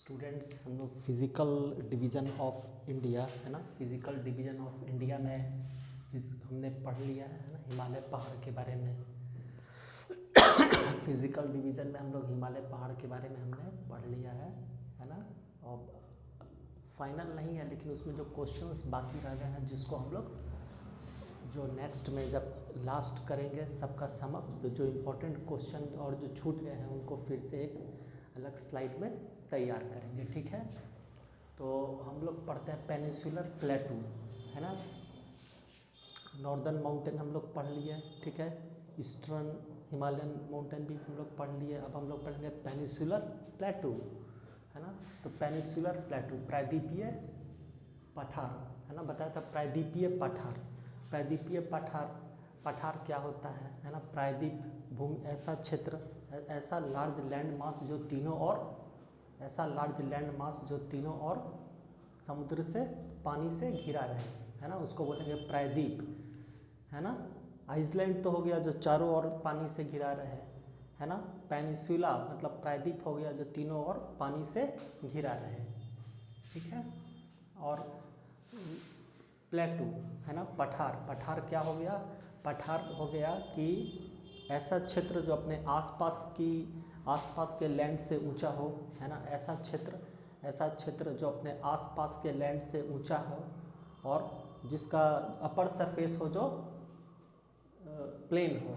Students, हम लोग physical division of India है ना, फिज़िकल डिवीज़न ऑफ इंडिया में हमने पढ़ लिया है ना हिमालय पहाड़ के बारे में। फिज़िकल डिवीज़न में हम लोग हिमालय पहाड़ के बारे में हमने पढ़ लिया है ना। और फाइनल नहीं है, लेकिन उसमें जो क्वेश्चंस बाकी रह गए हैं जिसको हम लोग जो नेक्स्ट में जब लास्ट करेंगे सबका समअप, तो जो इम्पोर्टेंट क्वेश्चन और जो छूट गए हैं उनको फिर से एक अलग स्लाइड में तैयार करेंगे, ठीक है। तो हम लोग पढ़ते हैं पेनिनसुलर प्लेटू है ना। नॉर्दर्न माउंटेन हम लोग पढ़ लिए, ठीक है। ईस्टर्न हिमालयन माउंटेन भी हम लोग पढ़ लिए। अब हम लोग पढ़ेंगे पेनिनसुलर प्लेटू है ना। तो पेनिनसुलर प्लेटू प्रायद्वीपीय पठार है ना, बताया था प्रायद्वीपीय पठार। प्रायद्वीपीय पठार क्या होता है ना। प्रायद्वीप भूमि ऐसा क्षेत्र, ऐसा लार्ज लैंड मास जो तीनों ओर, ऐसा लार्ज लैंड मास जो तीनों ओर समुद्र से पानी से घिरा रहे है ना, उसको बोलेंगे प्रायद्वीप है ना। आइसलैंड तो हो गया जो चारों ओर पानी से घिरा रहे है ना। पेनिनसुला मतलब प्रायद्वीप हो गया जो तीनों ओर पानी से घिरा रहे, ठीक है। और प्लेटू है ना, पठार क्या हो गया। पठार हो गया कि ऐसा क्षेत्र जो अपने आसपास के लैंड से ऊंचा हो है ना। ऐसा क्षेत्र जो अपने आसपास के लैंड से ऊंचा हो और जिसका अपर सरफेस हो जो प्लेन हो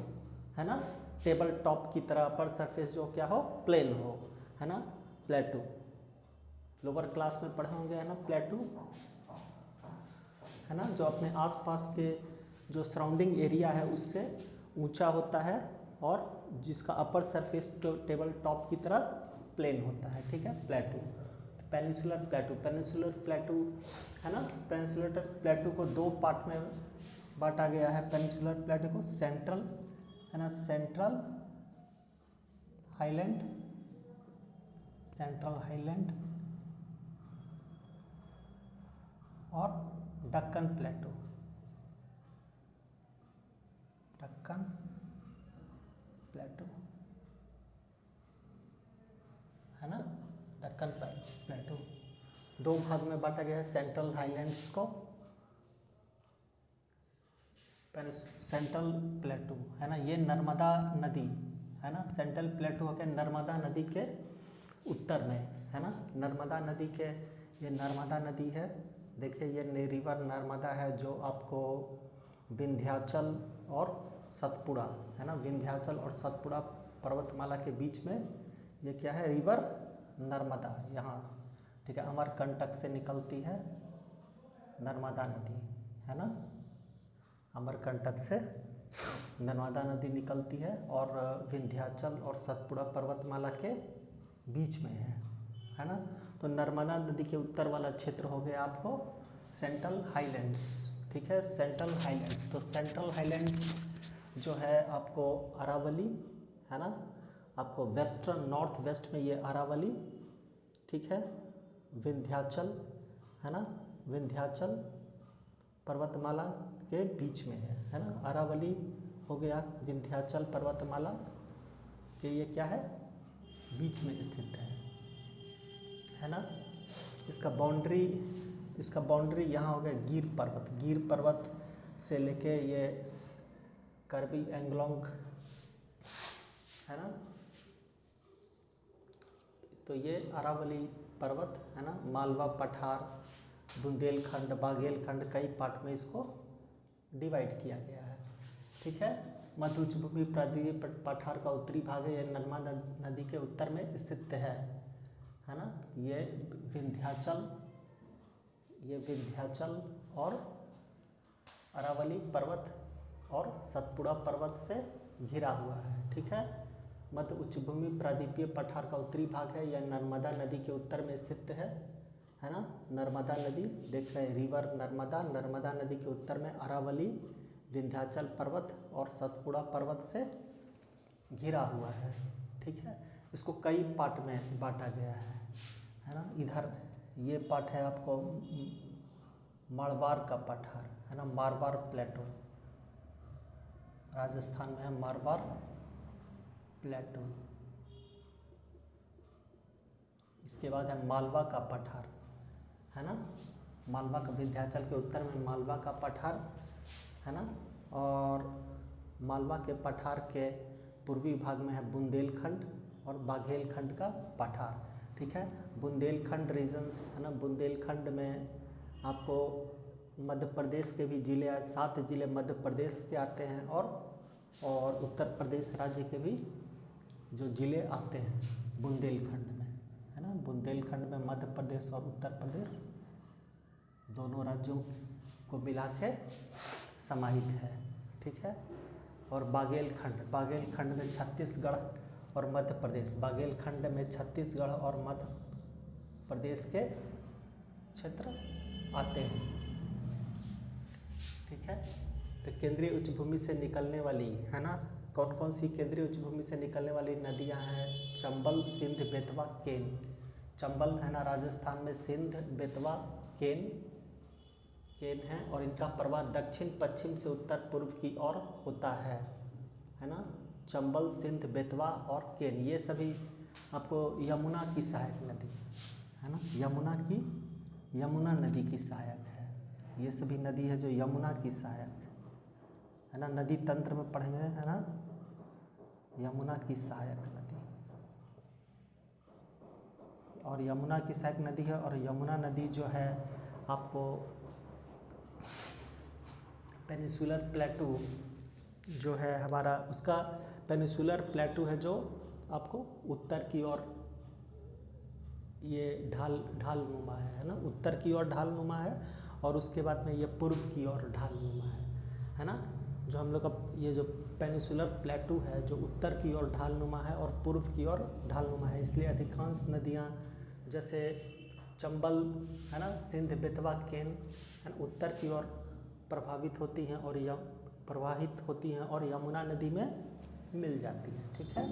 है ना। टेबल टॉप की तरह अपर सरफेस जो क्या हो, प्लेन हो है ना। प्लेटू लोअर क्लास में पढ़े होंगे है ना। प्लेटू है ना, जो अपने आसपास के जो सराउंडिंग एरिया है उससे ऊंचा होता है और जिसका अपर सरफेस टेबल टॉप की तरह प्लेन होता है, ठीक है। प्लेटू, पेनिनसुलर प्लेटू है ना। पेनिनसुलर प्लेटू को दो पार्ट में बांटा गया है। पेनिनसुलर प्लेटू को सेंट्रल है ना, सेंट्रल हाईलैंड और दक्कन प्लेटू है ना। दक्कन प्लेटू दो भाग में बांटा गया है। सेंट्रल हाईलैंड्स को, सेंट्रल प्लेटू है ना, ये नर्मदा नदी है ना। सेंट्रल प्लेटू हो गया नर्मदा नदी के उत्तर में है ना। नर्मदा नदी के, ये नर्मदा नदी है, देखिए ये रिवर नर्मदा है जो आपको विंध्याचल और सतपुड़ा है ना, विंध्याचल और सतपुड़ा पर्वतमाला के बीच में ये क्या है, रिवर नर्मदा यहाँ, ठीक है। अमरकंटक से निकलती है नर्मदा नदी है ना। अमरकंटक से नर्मदा नदी निकलती है और विंध्याचल और सतपुड़ा पर्वतमाला के बीच में है ना। तो नर्मदा नदी के उत्तर वाला क्षेत्र हो गया आपको सेंट्रल हाईलैंड्स, ठीक है। सेंट्रल हाईलैंड्स, तो सेंट्रल हाईलैंड्स जो है आपको अरावली है ना, आपको वेस्टर्न नॉर्थ वेस्ट में ये अरावली, ठीक है। विंध्याचल है ना, विंध्याचल पर्वतमाला के बीच में है ना। अरावली हो गया विंध्याचल पर्वतमाला के ये क्या है, बीच में स्थित है ना। इसका बाउंड्री यहाँ हो गया गिर पर्वत से लेके ये कार्बी एंगलोंग है ना। तो ये अरावली पर्वत है ना, मालवा पठार, बुंदेलखंड, बाघेलखंड, कई पार्ट में इसको डिवाइड किया गया है, ठीक है। मध्य उच्च भूमि प्रायद्वीपीय पठार का उत्तरी भाग है, यह नर्मदा नदी के उत्तर में स्थित है ना। ये विंध्याचल और अरावली पर्वत और सतपुड़ा पर्वत से घिरा हुआ है, ठीक है। मध्य उच्च भूमि प्रायद्वीपीय पठार का उत्तरी भाग है, यह नर्मदा नदी के उत्तर में स्थित है ना। नर्मदा नदी देख रहे हैं, रिवर नर्मदा नदी के उत्तर में अरावली, विंध्याचल पर्वत और सतपुड़ा पर्वत से घिरा हुआ है, ठीक है। इसको कई पार्ट में बांटा गया है ना। इधर ये पार्ट है आपको मारवाड़ का पठार है ना, मारवाड़ प्लेटू, राजस्थान में है मारवाड़ प्लेटू। इसके बाद है मालवा का पठार, है ना, मालवा का, विंध्याचल के उत्तर में मालवा का पठार, है ना, और मालवा के पठार के पूर्वी भाग में है बुंदेलखंड और बाघेलखंड का पठार, ठीक है। बुंदेलखंड रीजन्स, है ना, बुंदेलखंड में आपको मध्य प्रदेश के भी जिले, 7 जिले मध्य प्रदेश के आते हैं और उत्तर प्रदेश राज्य के भी जो जिले आते हैं बुंदेलखंड में, है ना। बुंदेलखंड में मध्य प्रदेश और उत्तर प्रदेश दोनों राज्यों को मिला के समाहित है, ठीक है। और बाघेलखंड में छत्तीसगढ़ और मध्य प्रदेश, बाघेलखंड में छत्तीसगढ़ और मध्य प्रदेश के क्षेत्र आते हैं, ठीक है। तो केंद्रीय उच्च भूमि से निकलने वाली, है ना, कौन कौन सी केंद्रीय उच्च भूमि से निकलने वाली नदियां हैं? चंबल, सिंध, बेतवा, केन। चंबल है ना राजस्थान में, सिंध, बेतवा, केन है, और इनका प्रवाह दक्षिण पश्चिम से उत्तर पूर्व की ओर होता है ना। चंबल, सिंध, बेतवा और केन, ये सभी आपको यमुना की सहायक नदी, है ना, यमुना नदी की सहायक है। ये सभी नदी है जो यमुना की सहायक है ना, नदी तंत्र में पढ़ेंगे, है ना, यमुना की सहायक नदी, और यमुना की सहायक नदी है। और यमुना नदी जो है आपको पेनिसुलर प्लेटू जो है हमारा, उसका पेनिसुलर प्लेटू है जो आपको उत्तर की ओर ये ढालनुमा है ना, उत्तर की ओर ढालनुमा है, और उसके बाद में ये पूर्व की ओर ढालनुमा है ना। जो हम लोग का ये जो पेनिसुलर प्लेटू है जो उत्तर की ओर ढालनुमा है और पूर्व की ओर ढालनुमा है, इसलिए अधिकांश नदियाँ जैसे चंबल, है ना, सिंध, बेतवा, केन, है ना, उत्तर की ओर प्रभावित होती हैं और प्रवाहित होती हैं और यमुना नदी में मिल जाती है, ठीक है।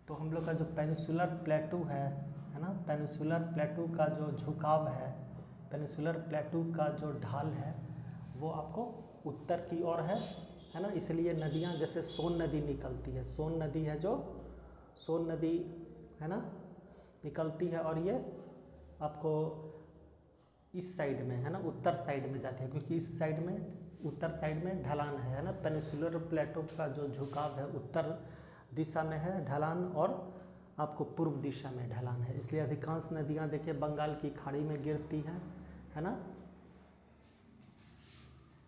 तो हम लोग का जो पेनिसुलर प्लेटू है ना, पेनिसुलर प्लेटू का जो झुकाव है, पेनिसुलर प्लेटू का जो ढाल है वो आपको उत्तर की ओर है ना, इसलिए नदियाँ जैसे सोन नदी निकलती है, सोन नदी है जो सोन नदी, है ना, निकलती है, और ये आपको इस साइड में, है ना, उत्तर साइड में जाती है, क्योंकि इस साइड में, उत्तर साइड में ढलान है ना। पेनिसुलर प्लेटो का जो झुकाव है उत्तर दिशा में है ढलान, और आपको पूर्व दिशा में ढलान है, इसलिए अधिकांश नदियाँ देखिए बंगाल की खाड़ी में गिरती हैं, है ना।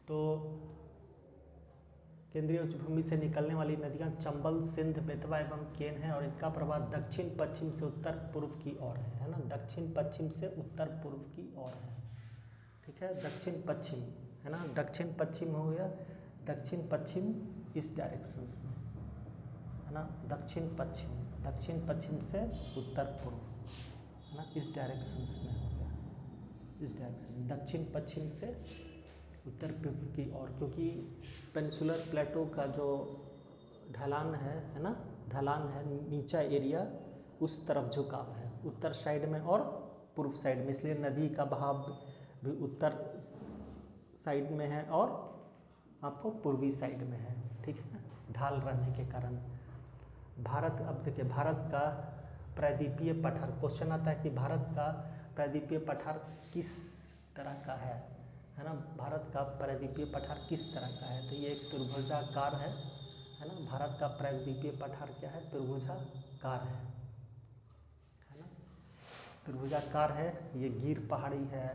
तो केंद्रीय उच्च भूमि से निकलने वाली नदियाँ चंबल, सिंध, बेतवा एवं केन है, और इनका प्रवाह दक्षिण पश्चिम से उत्तर पूर्व की ओर है ना, दक्षिण पश्चिम से उत्तर पूर्व की ओर है, ठीक है। दक्षिण पश्चिम, है ना, दक्षिण पश्चिम हो गया, दक्षिण पश्चिम इस डायरेक्शंस में, है ना, दक्षिण पश्चिम से उत्तर पूर्व, है ना, इस डायरेक्शंस में हो गया, इस डायरेक्शन, दक्षिण पश्चिम से उत्तर पूर्व की ओर, क्योंकि पेनिसुलर प्लेटो का जो ढलान है ना, ढलान है, नीचा एरिया उस तरफ झुकाव है, उत्तर साइड में और पूर्व साइड में, इसलिए नदी का बहाव भी उत्तर साइड में है और आपको पूर्वी साइड में है, ठीक है, ढाल रहने के कारण। भारत, अब देखिए भारत का प्रायद्वीपीय पठार, क्वेश्चन आता है कि भारत का प्रायद्वीपीय पठार किस तरह का है ना, भारत का प्रायद्वीपीय पठार किस तरह का है? तो ये एक त्रिभुजाकार है ना, भारत का प्रायद्वीपीय पठार क्या है? त्रिभुजाकार है ना, त्रिभुजाकार है। ये गिर पहाड़ी है,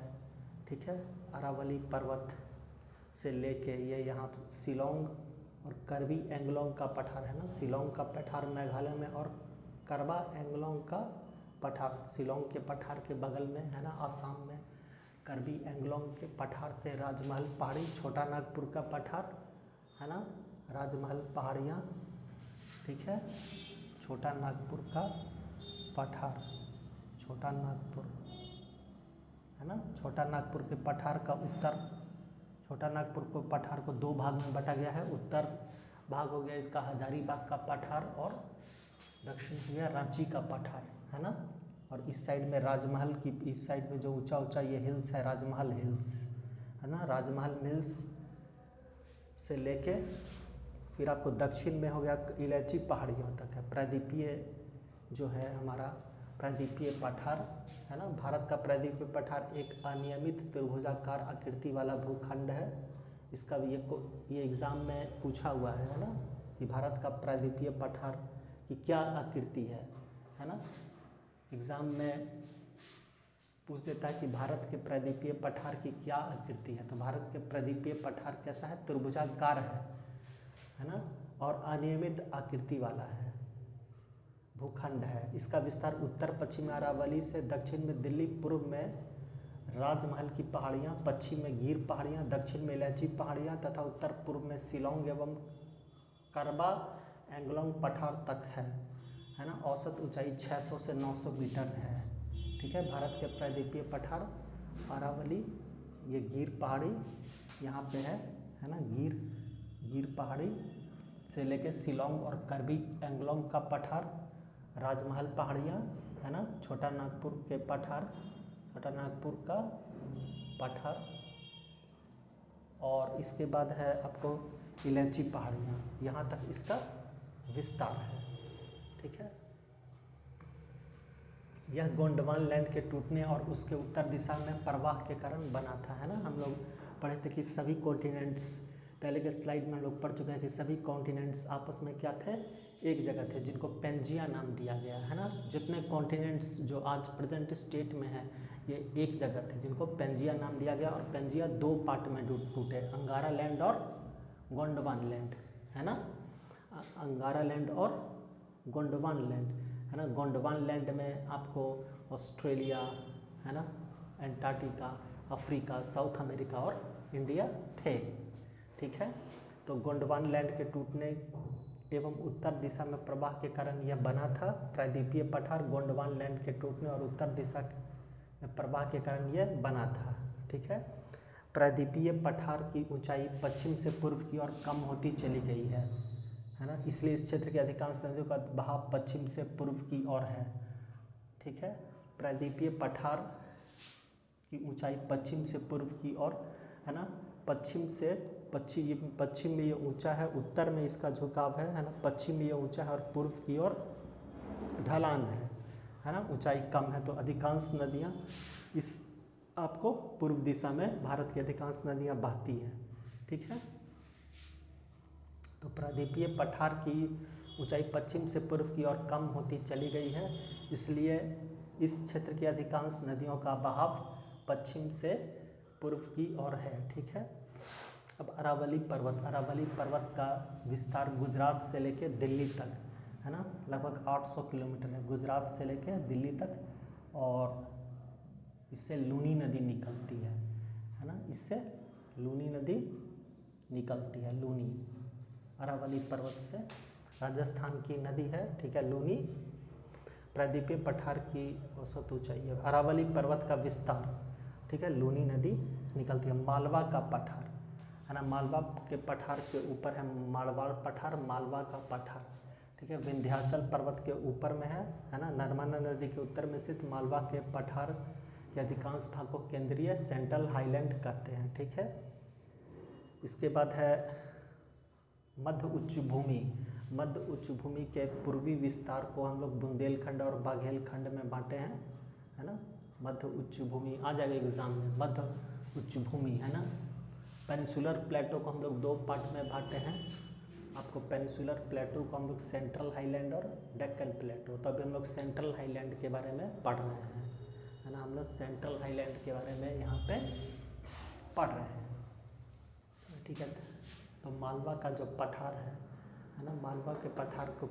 ठीक है, अरावली पर्वत से लेके ये यहाँ शिलोंग और करबी एंगलोंग का पठार है ना, शिलोंग का पठार मेघालय में और करबा एंगलोंग का पठार शिलोंग के पठार के बगल में है ना, आसाम में। करबी एंगलोंग के पठार से राजमहल पहाड़ी, छोटा नागपुर का पठार है ना, राजमहल पहाड़ियाँ, ठीक है, छोटा नागपुर का पठार, छोटा नागपुर है ना, छोटा नागपुर के पठार का उत्तर, छोटा नागपुर को पठार को दो भाग में बांटा गया है, उत्तर भाग हो गया इसका हजारीबाग का पठार और दक्षिण हो गया रांची का पठार है ना। और इस साइड में राजमहल की, इस साइड में जो ऊंचा ऊंचा ये हिल्स है, राजमहल हिल्स है ना, राजमहल हिल्स से लेके फिर आपको दक्षिण में हो गया इलायची पहाड़ियों तक है। प्रायद्वीपीय जो है हमारा प्रायद्वीपीय पठार है ना। भारत का प्रायद्वीपीय पठार एक अनियमित त्रिभुजाकार आकृति वाला भूखंड है। इसका भी ये एग्ज़ाम में पूछा हुआ है ना, कि भारत का प्रायद्वीपीय पठार की क्या आकृति है ना। एग्ज़ाम में पूछ देता है कि भारत के प्रायद्वीपीय पठार की क्या आकृति है। तो भारत के प्रायद्वीपीय पठार कैसा है, त्रिभुजाकार है ना, और अनियमित आकृति वाला है, भूखंड है। इसका विस्तार उत्तर पश्चिम में अरावली से, दक्षिण में दिल्ली, पूर्व में राजमहल की पहाड़ियाँ, पश्चिम में गिर पहाड़ियाँ, दक्षिण में इलायची पहाड़ियाँ तथा उत्तर पूर्व में शिलोंग एवं करबा एंगलोंग पठार तक है ना। औसत ऊंचाई 600 से 900 मीटर है। ठीक है, भारत के प्रायद्वीपीय पठार अरावली, ये गिर पहाड़ी यहाँ पे है ना, गिर पहाड़ी से लेके शिलोंग और करबी एंगलोंग का पठार, राजमहल पहाड़ियाँ है ना, छोटा नागपुर के पठार, छोटा नागपुर का पठार, और इसके बाद है आपको इलायची पहाड़ियाँ, यहाँ तक इसका विस्तार है। ठीक है, यह गोंडवान लैंड के टूटने और उसके उत्तर दिशा में प्रवाह के कारण बना था, है ना। हम लोग पढ़े थे कि सभी कॉन्टिनेंट्स, पहले के स्लाइड में हम लोग पढ़ चुके हैं कि सभी कॉन्टिनेंट्स आपस में क्या थे, एक जगह थे, जिनको पेंजिया नाम दिया गया है ना। जितने कॉन्टिनेंट्स जो आज प्रेजेंट स्टेट में है, ये एक जगह थे जिनको पेंजिया नाम दिया गया, और पेंजिया 2 पार्ट में टूटे, अंगारा लैंड और गोंडवान लैंड, है ना। अंगारा लैंड और गोंडवान लैंड, है ना। गोंडवान लैंड में आपको ऑस्ट्रेलिया, है ना, एंटार्क्टिका, अफ्रीका, साउथ अमेरिका और इंडिया थे। ठीक है, तो गोंडवान लैंड के टूटने एवं उत्तर दिशा में प्रवाह के कारण यह बना था प्रायद्वीपीय पठार। गोंडवान लैंड के टूटने और उत्तर दिशा में प्रवाह के कारण यह बना था। ठीक है, प्रायद्वीपीय पठार की ऊंचाई पश्चिम से पूर्व की ओर कम होती चली गई है ना। इसलिए इस क्षेत्र के अधिकांश नदियों का बहाव पश्चिम से पूर्व की ओर है। ठीक है, प्रायद्वीपीय पठार की ऊंचाई पश्चिम से पूर्व की ओर, है ना। पश्चिम में ये ऊंचा है, उत्तर में इसका झुकाव है ना। पश्चिम में ये ऊंचा है और पूर्व की ओर ढलान है ना, ऊंचाई कम है। तो अधिकांश नदियाँ इस आपको पूर्व दिशा में भारत की अधिकांश नदियाँ बहती हैं। ठीक है, तो प्रायद्वीपीय पठार की ऊंचाई पश्चिम से पूर्व की ओर कम होती चली गई है, इसलिए इस क्षेत्र की अधिकांश नदियों का बहाव पश्चिम से पूर्व की ओर है। ठीक है, अब अरावली पर्वत का विस्तार गुजरात से लेके दिल्ली तक, है ना, लगभग 800 किलोमीटर है, गुजरात से लेके दिल्ली तक, और इससे लूनी नदी निकलती है ना, इससे लूनी नदी निकलती है, लूनी अरावली पर्वत से, राजस्थान की नदी है। ठीक है, लूनी प्रायद्वीपीय पठार की औसत ऊंचाई है। अरावली पर्वत का विस्तार, ठीक है, लूनी नदी निकलती है। मालवा का पठार, है ना, मालवा के पठार के ऊपर है मारवाड़ पठार, मालवा का पठार। ठीक है, विंध्याचल पर्वत के ऊपर में है ना। नर्मदा नदी के उत्तर में स्थित मालवा के पठार के अधिकांश भाग को केंद्रीय सेंट्रल हाईलैंड कहते हैं। ठीक है, इसके बाद है मध्य उच्च भूमि। मध्य उच्च भूमि के पूर्वी विस्तार को हम लोग बुंदेलखंड और बाघेलखंड में बांटे हैं, है ना। मध्य उच्च भूमि आ जाएगा एग्जाम में, मध्य उच्च भूमि, है ना। पेनिसुलर प्लेटो को हम लोग 2 पार्ट में बांटे हैं। आपको पेनिसुलर प्लेटो को हम लोग सेंट्रल हाईलैंड और डेक्कन प्लेटो, तो अभी हम लोग सेंट्रल हाईलैंड के बारे में पढ़ रहे हैं, है ना। हम लोग सेंट्रल हाईलैंड के बारे में यहाँ पे पढ़ रहे हैं। ठीक है, तो मालवा का जो पठार है ना, मालवा के पठार को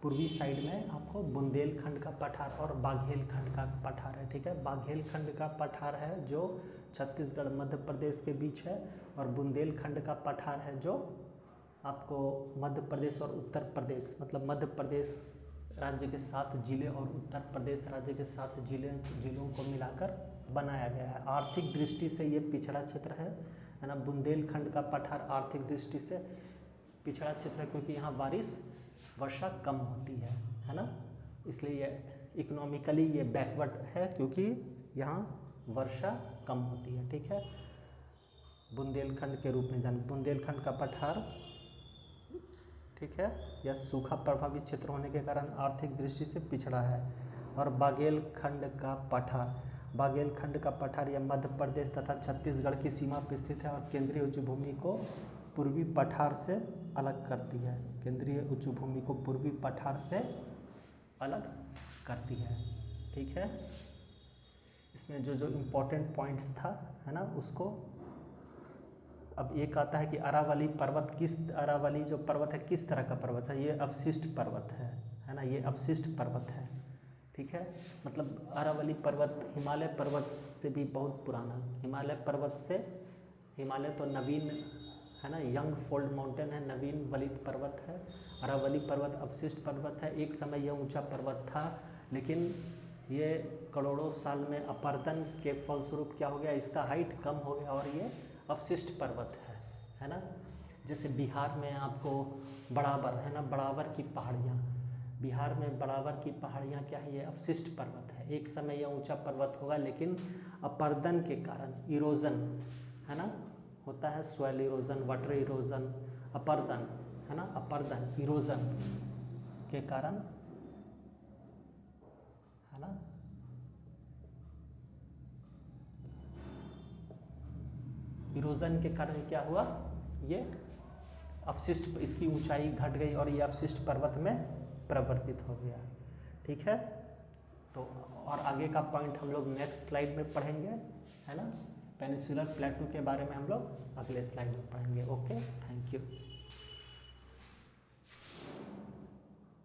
पूर्वी साइड में आपको बुंदेलखंड का पठार और बाघेलखंड का पठार है। ठीक है, बाघेलखंड का पठार है जो छत्तीसगढ़ मध्य प्रदेश के बीच है, और बुंदेलखंड का पठार है जो आपको मध्य प्रदेश और उत्तर प्रदेश, मतलब मध्य प्रदेश राज्य के 7 जिले और उत्तर प्रदेश राज्य के 7 जिलों को मिलाकर बनाया गया है। आर्थिक दृष्टि से ये पिछड़ा क्षेत्र है ना। बुंदेलखंड का पठार आर्थिक दृष्टि से पिछड़ा क्षेत्र है, क्योंकि यहाँ वर्षा कम होती है ना, इसलिए ये इकोनॉमिकली ये बैकवर्ड है, क्योंकि यहाँ वर्षा कम होती है। ठीक है, बुंदेलखंड के रूप में जान, बुंदेलखंड का पठार, ठीक है, यह सूखा प्रभावित क्षेत्र होने के कारण आर्थिक दृष्टि से पिछड़ा है। और बागेलखंड का पठार, बागेलखंड का पठार यह मध्य प्रदेश तथा छत्तीसगढ़ की सीमा पर स्थित है और केंद्रीय उच्च भूमि को पूर्वी पठार से अलग करती है। केंद्रीय उच्च भूमि को पूर्वी पठार से अलग करती है। ठीक है, इसमें जो जो इम्पोर्टेंट पॉइंट्स था है ना उसको। अब एक आता है कि अरावली पर्वत अरावली जो पर्वत है किस तरह का पर्वत है। ये अवशिष्ट पर्वत है ना, ये अवशिष्ट पर्वत है। ठीक है, मतलब अरावली पर्वत हिमालय पर्वत से भी बहुत पुराना, हिमालय तो नवीन है ना, यंग फोल्ड माउंटेन है, नवीन वलित पर्वत है। अरावली पर्वत अवशिष्ट पर्वत है। एक समय यह ऊंचा पर्वत था, लेकिन ये करोड़ों साल में अपर्दन के फलस्वरूप क्या हो गया, इसका हाइट कम हो गया और ये अवशिष्ट पर्वत है ना। जैसे बिहार में आपको बड़ाबर है ना, बड़ाबर की पहाड़ियाँ, बिहार में बड़ाबर की पहाड़ियाँ क्या है, ये अवशिष्ट पर्वत है। एक समय यह ऊंचा पर्वत होगा, लेकिन अपर्दन के कारण, इरोजन है ना होता है, सॉइल इरोजन, वाटर इरोजन, अपर्दन है ना, अपर्दन इरोजन के कारण है ना, इरोजन के कारण क्या हुआ, ये अवशिष्ट, इसकी ऊंचाई घट गई और ये अवशिष्ट पर्वत में परिवर्तित हो गया। ठीक है, तो और आगे का पॉइंट हम लोग नेक्स्ट स्लाइड में पढ़ेंगे है ना। पेनिनसुलर प्लेटू के बारे में हम लोग अगले स्लाइड में पढ़ेंगे। Okay, thank you.